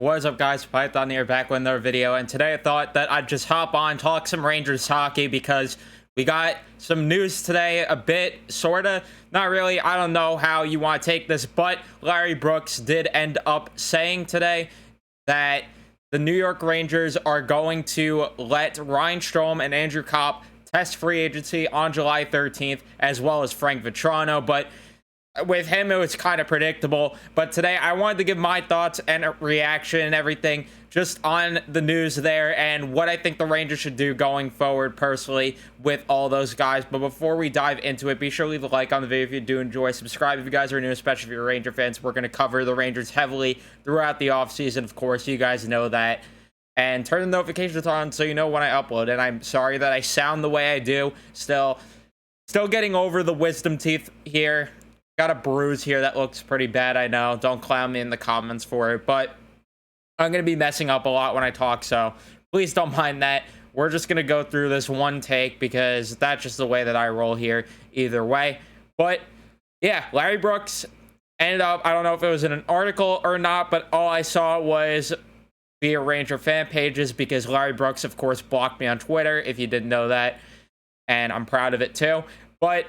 What is up, guys? Python here, back with another video, and today I thought that I'd just hop on, talk some Rangers hockey, because we got some news today, a bit, sorta, not really. I don't know how you want to take this, but Larry Brooks did end up saying today that the New York Rangers are going to let Ryan Strome and Andrew Copp test free agency on July 13th, as well as Frank Vitrano, but with him, it was kind of predictable. But today, I wanted to give my thoughts and reaction and everything just on the news there and what I think the Rangers should do going forward personally with all those guys. But before we dive into it, be sure to leave a like on the video if you do enjoy. Subscribe if you guys are new, especially if you're Ranger fans. We're going to cover the Rangers heavily throughout the offseason, of course. You guys know that. And turn the notifications on so you know when I upload. And I'm sorry that I sound the way I do. Still getting over the wisdom teeth here. Got a bruise here that looks pretty bad, I know. Don't clown me in the comments for it, but I'm going to be messing up a lot when I talk, so please don't mind that. We're just going to go through this one take because that's just the way that I roll here either way. But yeah, Larry Brooks ended up, I don't know if it was in an article or not, but all I saw was via Ranger fan pages because Larry Brooks, of course, blocked me on Twitter, if you didn't know that, and I'm proud of it too. But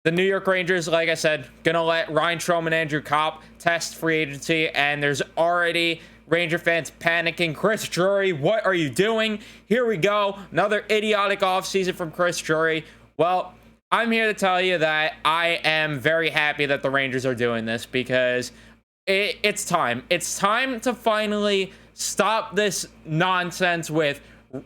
the New York Rangers, like I said, going to let Ryan Strome and Andrew Copp test free agency, and there's already Ranger fans panicking. Chris Drury, what are you doing? Here we go. Another idiotic offseason from Chris Drury. Well, I'm here to tell you that I am very happy that the Rangers are doing this because it's time. It's time to finally stop this nonsense with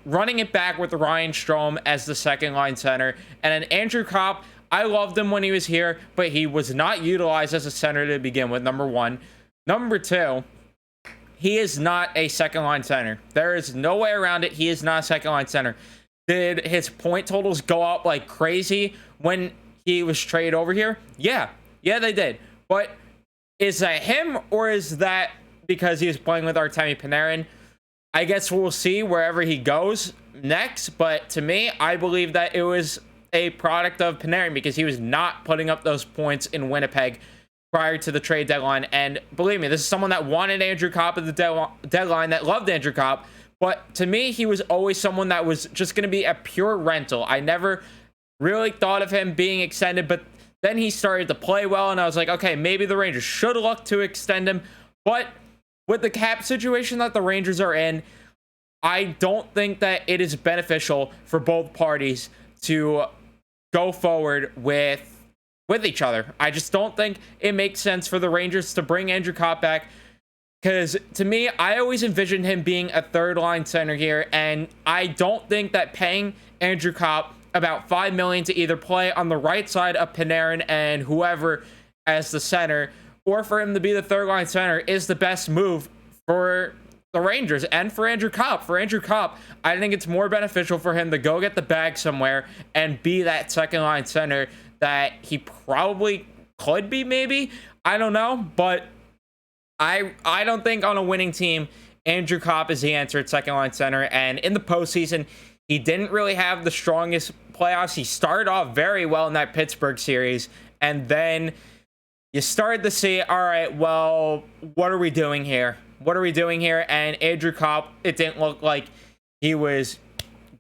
running it back with Ryan Strome as the second line center, and then Andrew Copp. I loved him when he was here, but he was not utilized as a center to begin with, number one. Number two, he is not a second-line center. There is no way around it. He is not a second-line center. Did his point totals go up like crazy when he was traded over here? Yeah, they did. But is that him, or is that because he was playing with Artemi Panarin? I guess we'll see wherever he goes next, but to me, I believe that it was a product of Panarin because he was not putting up those points in Winnipeg prior to the trade deadline. And believe me, this is someone that wanted Andrew Copp at the deadline, that loved Andrew Copp. But to me, he was always someone that was just going to be a pure rental. I never really thought of him being extended, but then he started to play well, and I was like, okay, maybe the Rangers should look to extend him. But with the cap situation that the Rangers are in, I don't think that it is beneficial for both parties to go forward with each other. I just don't think it makes sense for the Rangers to bring Andrew Copp back, because to me, I always envisioned him being a third line center here, and I don't think that paying Andrew Copp about $5 million to either play on the right side of Panarin and whoever as the center, or for him to be the third line center, is the best move for the Rangers and for Andrew Copp. For Andrew Copp, I think it's more beneficial for him to go get the bag somewhere and be that second line center that he probably could be, maybe. I don't know, but I don't think on a winning team, Andrew Copp is the answer at second line center. And in the postseason, he didn't really have the strongest playoffs. He started off very well in that Pittsburgh series, and then you started to see, all right, well, what are we doing here? And Andrew Copp, it didn't look like he was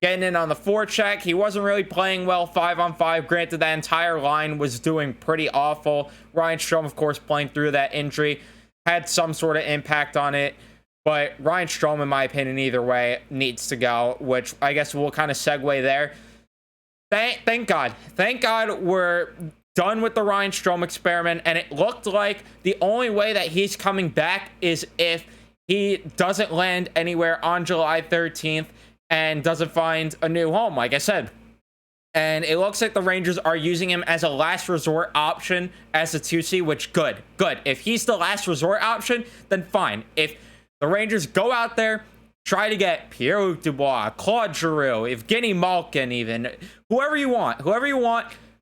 getting in on the forecheck. He wasn't really playing well 5-on-5. Granted, that entire line was doing pretty awful. Ryan Strome, of course, playing through that injury, had some sort of impact on it. But Ryan Strome, in my opinion, either way, needs to go, which I guess we'll kind of segue there. Thank God. Thank God we're done with the Ryan Strome experiment, and it looked like the only way that he's coming back is if he doesn't land anywhere on July 13th and doesn't find a new home, like I said. And it looks like the Rangers are using him as a last resort option as a 2C, which good. If he's the last resort option, then fine. If the Rangers go out there, try to get Pierre-Luc Dubois, Claude Giroux, Evgeny Malkin, even whoever you want,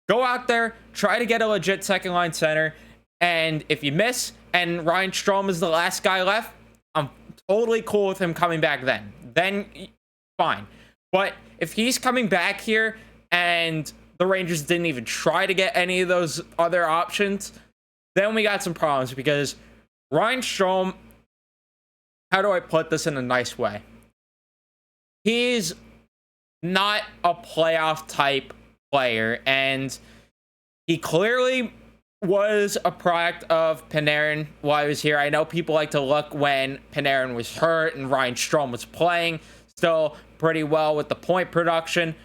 go out there, try to get a legit second line center. And if you miss and Ryan Strome is the last guy left, I'm totally cool with him coming back then fine. But if he's coming back here and the Rangers didn't even try to get any of those other options, then we got some problems, because Ryan Strome how do I put this in a nice way? He's not a playoff type player, and he clearly was a product of Panarin while he was here. I know people like to look when Panarin was hurt and Ryan Strome was playing still pretty well with the point production.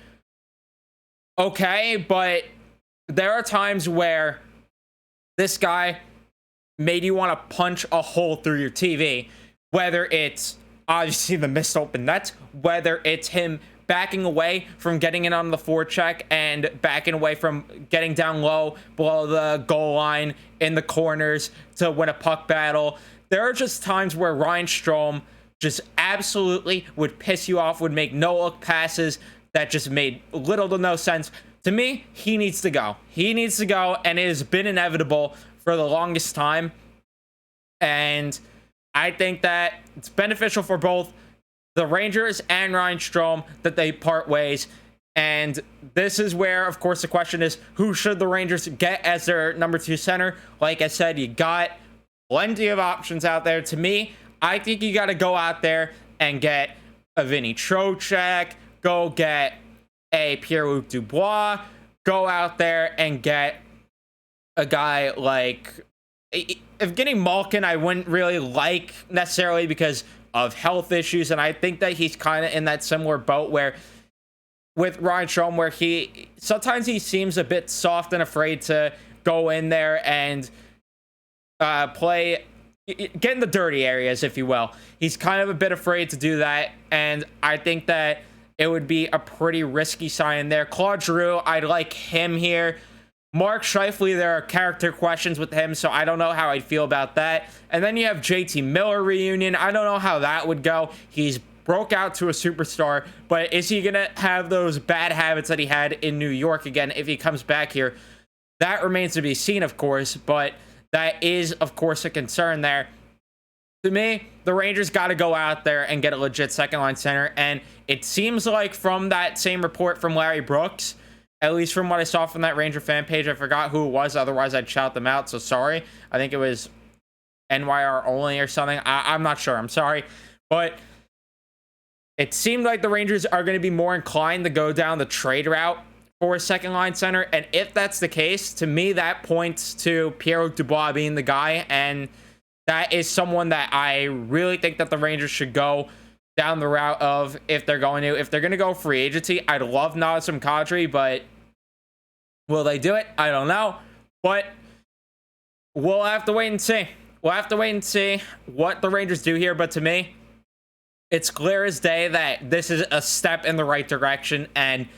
Okay, but there are times where this guy made you want to punch a hole through your TV, whether it's obviously the missed open nets, whether it's him backing away from getting in on the forecheck and backing away from getting down low below the goal line in the corners to win a puck battle. There are just times where Ryan Strome just absolutely would piss you off, would make no-look passes that just made little to no sense. To me, he needs to go. He needs to go, and it has been inevitable for the longest time. And I think that it's beneficial for both the Rangers and Ryan Strome that they part ways. And this is where, of course, the question is, who should the Rangers get as their number 2 center? Like I said, you got plenty of options out there. To me, I think you got to go out there and get a Vinny Trocheck, go get a Pierre-Luc Dubois, go out there and get a guy like Evgeny Malkin. I wouldn't really like necessarily because of health issues, and I think that he's kind of in that similar boat where with Ryan Strome, where he sometimes he seems a bit soft and afraid to go in there and get in the dirty areas, if you will. He's kind of a bit afraid to do that, and I think that it would be a pretty risky sign there. Claude Giroux, I'd like him here. Mark Scheifele, there are character questions with him, so I don't know how I'd feel about that. And then you have JT Miller reunion. I don't know how that would go. He's broke out to a superstar, but is he going to have those bad habits that he had in New York again if he comes back here? That remains to be seen, of course, but that is, of course, a concern there. To me, the Rangers got to go out there and get a legit second-line center, and it seems like from that same report from Larry Brooks, at least from what I saw from that Ranger fan page, I forgot who it was. Otherwise, I'd shout them out. So sorry. I think it was NYR only or something. I'm not sure. I'm sorry. But it seemed like the Rangers are going to be more inclined to go down the trade route for a second line center. And if that's the case, to me, that points to Pierre-Luc Dubois being the guy. And that is someone that I really think that the Rangers should go down the route of if they're going to go free agency. I'd love Nazem Kadri, but will they do it? I don't know. But we'll have to wait and see. We'll have to wait and see what the Rangers do here. But to me, it's clear as day that this is a step in the right direction. And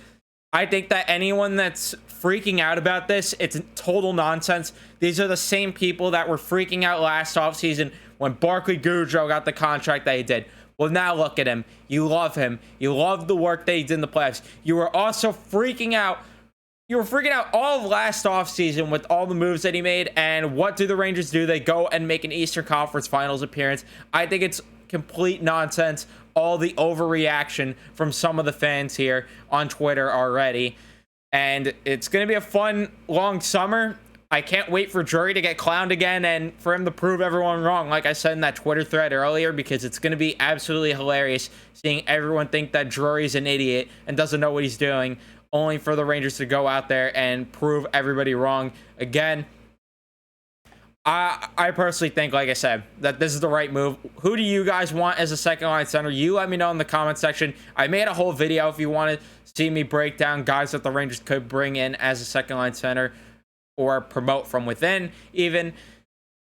I think that anyone that's freaking out about this, it's total nonsense. These are the same people that were freaking out last offseason when Barclay Goodrow got the contract that he did. Well, now look at him. You love him. You love the work that he did in the playoffs. You were also freaking out. You were freaking out all of last offseason with all the moves that he made. And what do the Rangers do? They go and make an Eastern Conference Finals appearance. I think it's complete nonsense. All the overreaction from some of the fans here on Twitter already. And it's going to be a fun, long summer. I can't wait for Drury to get clowned again and for him to prove everyone wrong, like I said in that Twitter thread earlier, because it's going to be absolutely hilarious seeing everyone think that Drury's an idiot and doesn't know what he's doing, only for the Rangers to go out there and prove everybody wrong again. I personally think, like I said, that this is the right move. Who do you guys want as a second line center? You let me know in the comment section. I made a whole video if you want to see me break down guys that the Rangers could bring in as a second line center or promote from within even.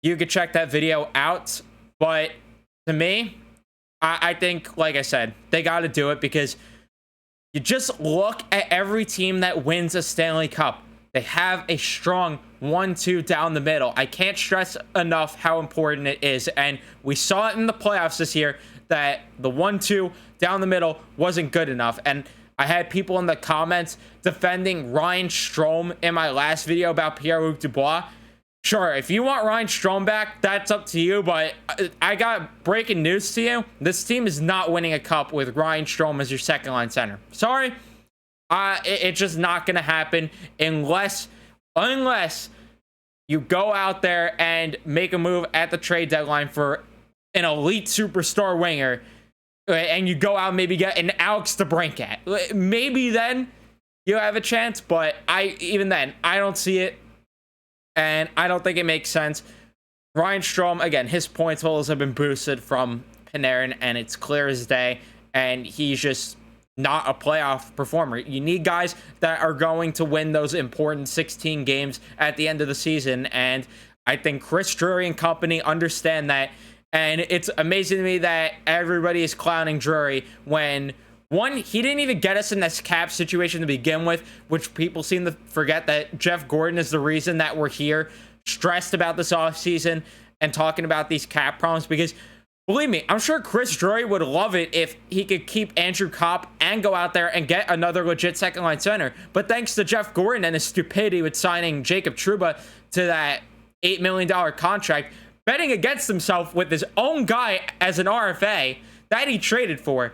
You could check that video out. But to me, I think, like I said, they got to do it because you just look at every team that wins a Stanley Cup. They have a strong 1-2 down the middle. I can't stress enough how important it is. And we saw it in the playoffs this year that the 1-2 down the middle wasn't good enough. And I had people in the comments defending Ryan Strome in my last video about Pierre-Luc Dubois. Sure, if you want Ryan Strome back, that's up to you. But I got breaking news to you. This team is not winning a cup with Ryan Strome as your second line center. Sorry. It's just not going to happen unless you go out there and make a move at the trade deadline for an elite superstar winger, and you go out and maybe get an Alex DeBrincat, maybe then you have a chance. But even then, I don't see it, and I don't think it makes sense. Ryan Strome, again, his point totals have been boosted from Panarin, and it's clear as day, and he's just not a playoff performer. You need guys that are going to win those important 16 games at the end of the season, and I think Chris Drury and company understand that. And it's amazing to me that everybody is clowning Drury when, one, he didn't even get us in this cap situation to begin with, which people seem to forget that Jeff Gordon is the reason that we're here, stressed about this offseason and talking about these cap problems. Because believe me, I'm sure Chris Drury would love it if he could keep Andrew Copp and go out there and get another legit second line center. But thanks to Jeff Gordon and his stupidity with signing Jacob Trouba to that $8 million contract, betting against himself with his own guy as an RFA that he traded for.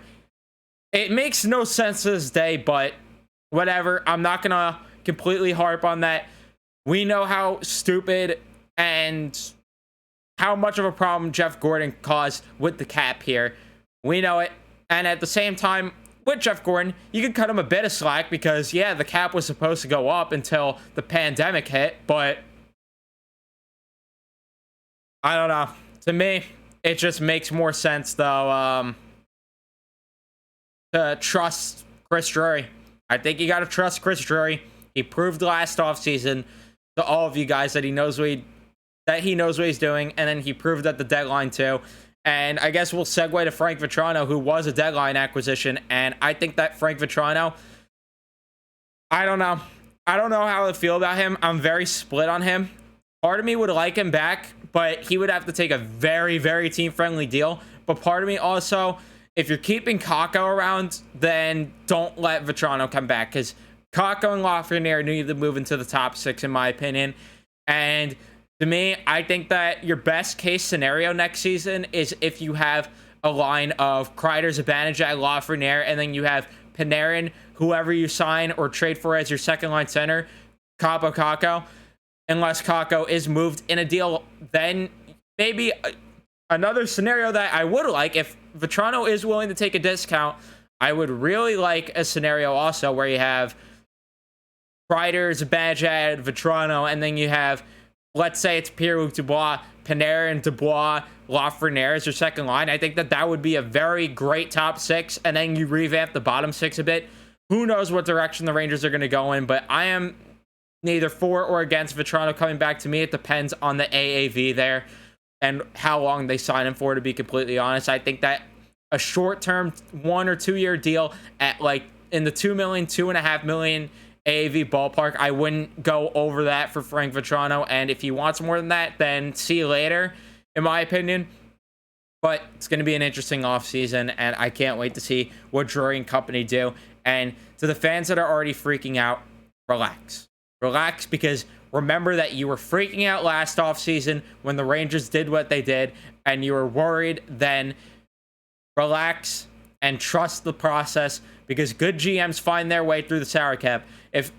It makes no sense to this day, but whatever. I'm not going to completely harp on that. We know how stupid and how much of a problem Jeff Gordon caused with the cap here. We know it. And at the same time, with Jeff Gordon, you could cut him a bit of slack because, yeah, the cap was supposed to go up until the pandemic hit, but I don't know. To me, it just makes more sense, though, to trust Chris Drury. I think you got to trust Chris Drury. He proved last offseason to all of you guys that he knows what he's doing, and then he proved at the deadline too. And I guess we'll segue to Frank Vatrano, who was a deadline acquisition, and I think that Frank Vatrano, I don't know how to feel about him. I'm very split on him. Part of me would like him back, but he would have to take a very, very team-friendly deal. But part of me also, if you're keeping Kakko around, then don't let Vatrano come back, because Kakko and Lafreniere need to move into the top 6, in my opinion. And to me, I think that your best case scenario next season is if you have a line of Kreider, Zibanejad, Lafreniere, and then you have Panarin, whoever you sign or trade for as your second line center, Kaapo Kakko. Unless Kakko is moved in a deal, then maybe another scenario that I would like, if Vatrano is willing to take a discount, I would really like a scenario also where you have Kreider, Zibanejad, Vatrano, and then you have, let's say it's Pierre-Luc Dubois, Panarin, Dubois, Lafreniere as your second line. I think that would be a very great top 6, and then you revamp the bottom 6 a bit. Who knows what direction the Rangers are going to go in, but I am neither for or against Vatrano coming back. To me, it depends on the AAV there and how long they sign him for, to be completely honest. I think that a short-term 1 or 2 year deal at like in the $2 million, $2.5 million AAV ballpark, I wouldn't go over that for Frank Vatrano. And if he wants more than that, then see you later, in my opinion. But it's going to be an interesting offseason, and I can't wait to see what Drury and company do. And to the fans that are already freaking out, relax. Relax, because remember that you were freaking out last offseason when the Rangers did what they did, and you were worried then. Relax and trust the process, because good GMs find their way through the salary cap. If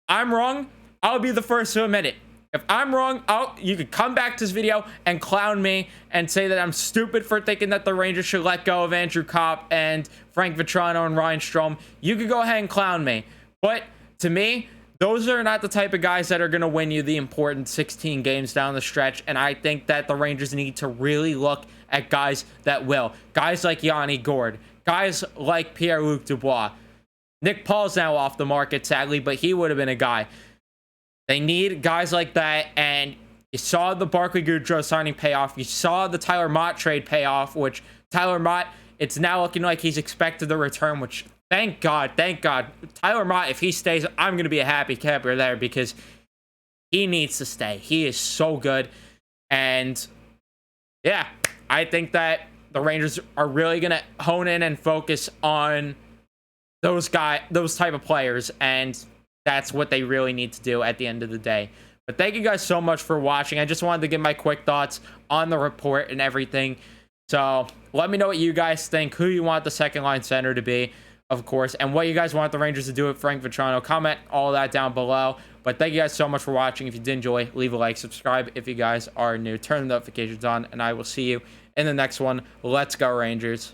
I'm wrong, I'll be the first to admit it. If I'm wrong, you could come back to this video and clown me and say that I'm stupid for thinking that the Rangers should let go of Andrew Copp and Frank Vatrano and Ryan Strome. You could go ahead and clown me. But to me, those are not the type of guys that are going to win you the important 16 games down the stretch. And I think that the Rangers need to really look at guys that will. Guys like Yanni Gourde. Guys like Pierre-Luc Dubois. Nick Paul's now off the market, sadly, but he would have been a guy. They need guys like that, and you saw the Barclay Goodrow signing pay off. You saw the Tyler Mott trade pay off, which Tyler Mott, it's now looking like he's expected to return, which thank God, thank God. Tyler Mott, if he stays, I'm going to be a happy camper there, because he needs to stay. He is so good. And yeah, I think that the Rangers are really going to hone in and focus on those type of players, and that's what they really need to do at the end of the day. But thank you guys so much for watching. I just wanted to give my quick thoughts on the report and everything. So let me know what you guys think, who you want the second line center to be. of course, and what you guys want the Rangers to do with Frank Vetrano. Comment all that down below. But thank you guys so much for watching. If you did enjoy, leave a like, subscribe if you guys are new, turn the notifications on, and I will see you in the next one. Let's go, Rangers.